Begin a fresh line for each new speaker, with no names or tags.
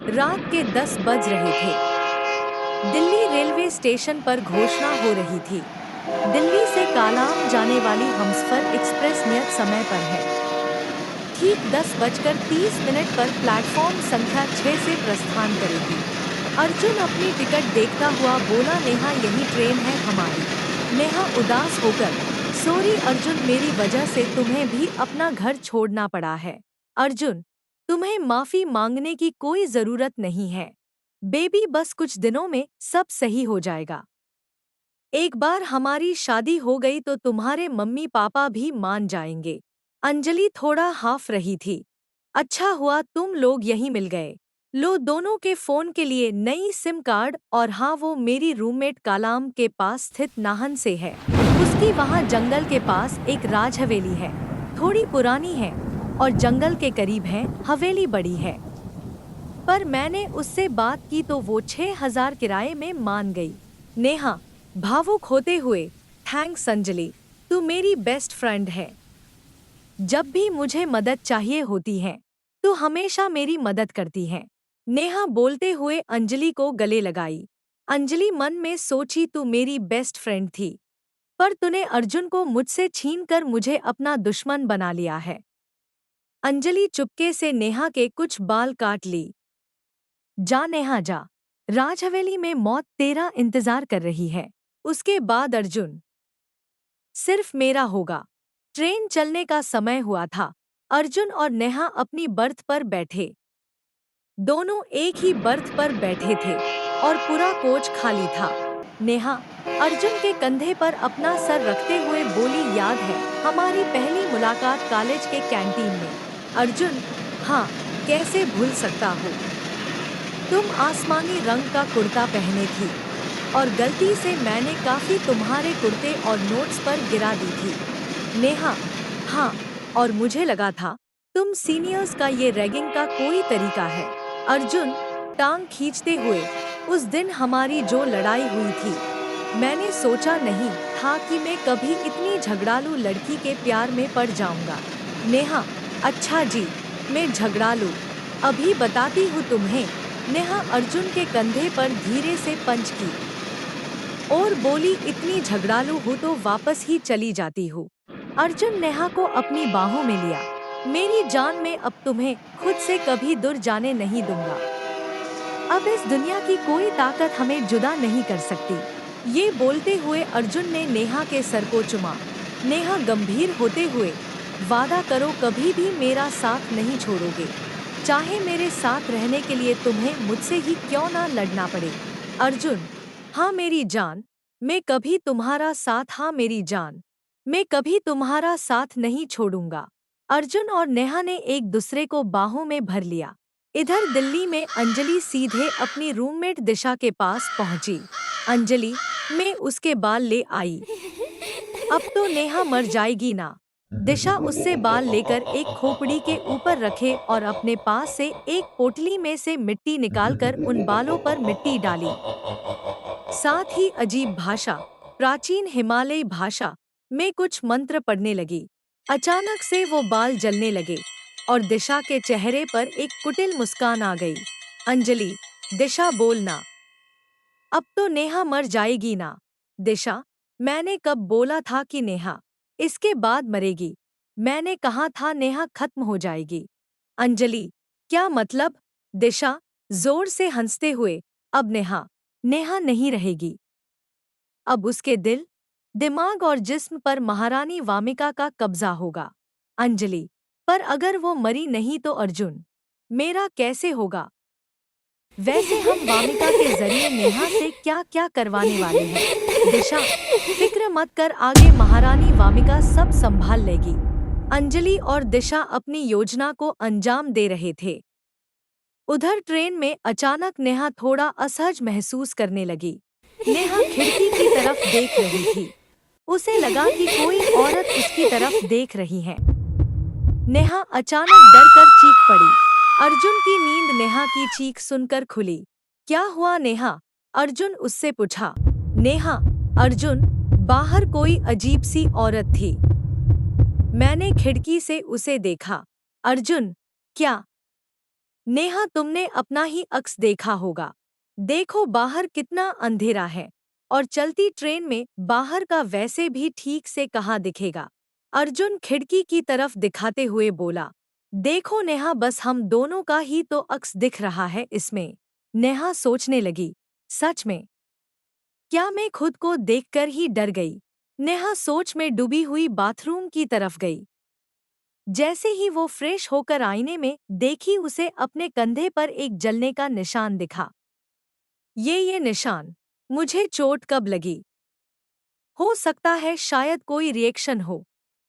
रात के 10 बज रहे थे। दिल्ली रेलवे स्टेशन पर घोषणा हो रही थी। दिल्ली से कालाम जाने वाली हमसफर एक्सप्रेस नियत समय पर है। ठीक 10:30 पर प्लेटफॉर्म संख्या 6 से प्रस्थान करेगी। अर्जुन अपनी टिकट देखता हुआ बोला, नेहा यही ट्रेन है हमारी। नेहा उदास होकर, सॉरी अर्जुन, मेरी वजह से तुम्हें भी अपना घर छोड़ना पड़ा है। अर्जुन, तुम्हें माफी मांगने की कोई जरूरत नहीं है बेबी, बस कुछ दिनों में सब सही हो जाएगा। एक बार हमारी शादी हो गई तो तुम्हारे मम्मी पापा भी मान जाएंगे। अंजलि थोड़ा हाफ रही थी। अच्छा हुआ तुम लोग यहीं मिल गए। लो दोनों के फोन के लिए नई सिम कार्ड, और हाँ, वो मेरी रूममेट कालाम के पास स्थित नाहन से है। उसकी वहाँ जंगल के पास एक राज हवेली है। थोड़ी पुरानी है और जंगल के करीब है। हवेली बड़ी है, पर मैंने उससे बात की तो वो 6,000 किराए में मान गई। नेहा भावुक होते हुए, थैंक्स अंजलि, तू मेरी बेस्ट फ्रेंड है। जब भी मुझे मदद चाहिए होती है तू हमेशा मेरी मदद करती है। नेहा बोलते हुए अंजलि को गले लगाई। अंजलि मन में सोची, तू मेरी बेस्ट फ्रेंड थी, पर तूने अर्जुन को मुझसे छीनकर मुझे अपना दुश्मन बना लिया है। अंजलि चुपके से नेहा के कुछ बाल काट ली। जा नेहा जा, राज हवेली में मौत तेरा इंतजार कर रही है। उसके बाद अर्जुन सिर्फ मेरा होगा। ट्रेन चलने का समय हुआ था। अर्जुन और नेहा अपनी बर्थ पर बैठे। दोनों एक ही बर्थ पर बैठे थे और पूरा कोच खाली था। नेहा अर्जुन के कंधे पर अपना सर रखते हुए बोली, याद है हमारी पहली मुलाकात कॉलेज के कैंटीन में। अर्जुन, हाँ, कैसे भूल सकता हूँ। तुम आसमानी रंग का कुर्ता पहने थी और गलती से मैंने काफी तुम्हारे कुर्ते और नोट्स पर गिरा दी थी। नेहा, हाँ, और मुझे लगा था तुम सीनियर्स का ये रैगिंग का कोई तरीका है। अर्जुन टांग खींचते हुए, उस दिन हमारी जो लड़ाई हुई थी, मैंने सोचा नहीं था कि मैं कभी इतनी झगड़ालू लड़की के प्यार में पड़ जाऊंगा। नेहा, अच्छा जी, मैं झगड़ालू अभी बताती हूँ तुम्हें। नेहा अर्जुन के कंधे पर धीरे से पंच की और बोली, इतनी झगड़ालू हूँ तो वापस ही चली जाती हूँ। अर्जुन नेहा को अपनी बाहों में लिया। मेरी जान, मैं अब तुम्हें खुद से कभी दूर जाने नहीं दूंगा। अब इस दुनिया की कोई ताकत हमें जुदा नहीं कर सकती। ये बोलते हुए अर्जुन ने नेहा के सर को चुमा। नेहा गंभीर होते हुए, वादा करो कभी भी मेरा साथ नहीं छोड़ोगे, चाहे मेरे साथ रहने के लिए तुम्हें मुझसे ही क्यों ना लड़ना पड़े। अर्जुन, हाँ मेरी जान, मैं कभी तुम्हारा साथ, हाँ मेरी जान, मैं कभी तुम्हारा साथ नहीं छोड़ूंगा। अर्जुन और नेहा ने एक दूसरे को बाहों में भर लिया। इधर दिल्ली में अंजलि सीधे अपनी रूममेट दिशा के पास पहुंची। अंजलि, मैं उसके बाल ले आई। अब तो नेहा मर जाएगी ना। दिशा उससे बाल लेकर एक खोपड़ी के ऊपर रखे और अपने पास से एक पोटली में से मिट्टी निकालकर उन बालों पर मिट्टी डाली। साथ ही अजीब भाषा, प्राचीन हिमालयी भाषा में कुछ मंत्र पढ़ने लगी। अचानक से वो बाल जलने लगे और दिशा के चेहरे पर एक कुटिल मुस्कान आ गई। अंजलि, दिशा बोलना, अब तो नेहा मर जाएगी ना। दिशा, मैंने कब बोला था कि नेहा इसके बाद मरेगी। मैंने कहा था नेहा खत्म हो जाएगी। अंजलि, क्या मतलब। दिशा जोर से हंसते हुए, अब नेहा नेहा नहीं रहेगी। अब उसके दिल, दिमाग और जिस्म पर महारानी वामिका का कब्जा होगा। अंजलि, पर अगर वो मरी नहीं तो अर्जुन मेरा कैसे होगा। वैसे हम वामिका के जरिए नेहा से क्या क्या करवाने वाले हैं। दिशा, फिक्र मत कर, आगे महारानी वामिका सब संभाल लेगी। अंजलि और दिशा अपनी योजना को अंजाम दे रहे थे। उधर ट्रेन में अचानक नेहा थोड़ा असहज महसूस करने लगी। नेहा खिड़की की तरफ देख रही थी। उसे लगा कि कोई औरत उसकी तरफ देख रही है। नेहा अचानक डरकर चीख पड़ी। अर्जुन की नींद नेहा की चीख सुनकर खुली। क्या हुआ नेहा, अर्जुन उससे पूछा। नेहा, अर्जुन, बाहर कोई अजीब सी औरत थी। मैंने खिड़की से उसे देखा। अर्जुन, क्या नेहा, तुमने अपना ही अक्स देखा होगा। देखो बाहर कितना अंधेरा है। और चलती ट्रेन में बाहर का वैसे भी ठीक से कहाँ दिखेगा। अर्जुन खिड़की की तरफ दिखाते हुए बोला। देखो नेहा, बस हम दोनों का ही तो अक्स दिख रहा है इसमें। नेहा सोचने लगी, सच में क्या मैं खुद को देखकर ही डर गई। नेहा सोच में डूबी हुई बाथरूम की तरफ गई। जैसे ही वो फ्रेश होकर आईने में देखी, उसे अपने कंधे पर एक जलने का निशान दिखा। ये निशान, मुझे चोट कब लगी? हो सकता है शायद कोई रिएक्शन हो।